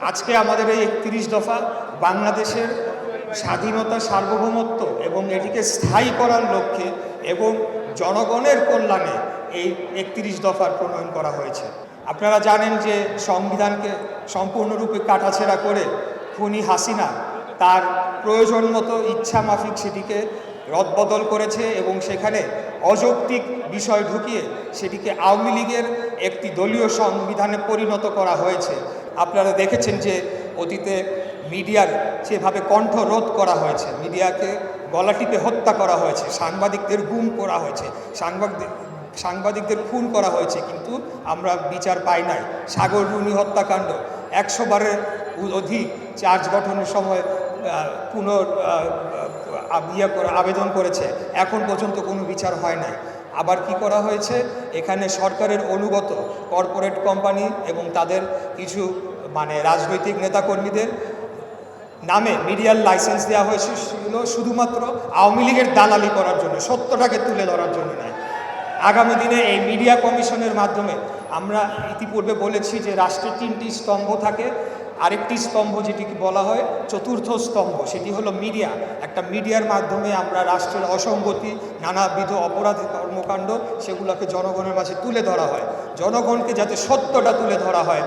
আজকে আমাদের এই 31 দফা বাংলাদেশের স্বাধীনতা, সার্বভৌমত্ব এবং এটিকে স্থায়ী করার লক্ষ্যে এবং জনগণের কল্যাণে এই 31 দফার প্রণয়ন করা হয়েছে। আপনারা জানেন যে সংবিধানকে সম্পূর্ণরূপে কাটাছেঁড়া করে খুনি হাসিনা তার প্রয়োজন মতো ইচ্ছা মাফিক সেটিকে রদবদল করেছে এবং সেখানে অযৌক্তিক বিষয় ঢুকিয়ে সেটিকে আওয়ামী লীগের একটি দলীয় সংবিধানে পরিণত করা হয়েছে। আপনারা দেখেছেন যে অতীতে মিডিয়ার যেভাবে কণ্ঠরোধ করা হয়েছে, মিডিয়াকে গলা টিপে হত্যা করা হয়েছে, সাংবাদিকদের গুম করা হয়েছে, সাংবাদিকদের খুন করা হয়েছে, কিন্তু আমরা বিচার পাই নাই। সাগর রুনি হত্যাকাণ্ড 100 বারের অধিক চার্জ গঠনের সময় আবেদন করেছে, এখন পর্যন্ত কোনো বিচার হয় নাই। আবার কি করা হয়েছে, এখানে সরকারের অনুগত কর্পোরেট কোম্পানি এবং তাদের কিছু রাজনৈতিক নেতাকর্মীদের নামে মিডিয়ার লাইসেন্স দেওয়া হয়েছিল শুধুমাত্র আওয়ামী লীগের দালালি করার জন্য, সত্যটাকে তুলে ধরার জন্য নয়। আগামী দিনে এই মিডিয়া কমিশনের মাধ্যমে আমরা ইতিপূর্বে বলেছি যে রাষ্ট্রের 3টি স্তম্ভ থাকে, আরেকটি স্তম্ভ যেটিকে বলা হয় চতুর্থ স্তম্ভ, সেটি হলো মিডিয়া। একটা মিডিয়ার মাধ্যমে আমরা রাষ্ট্রের অসঙ্গতি, নানাবিধ অপরাধী কর্মকাণ্ড সেগুলোকে জনগণের মাঝে তুলে ধরা হয়, জনগণকে যাতে সত্যটা তুলে ধরা হয়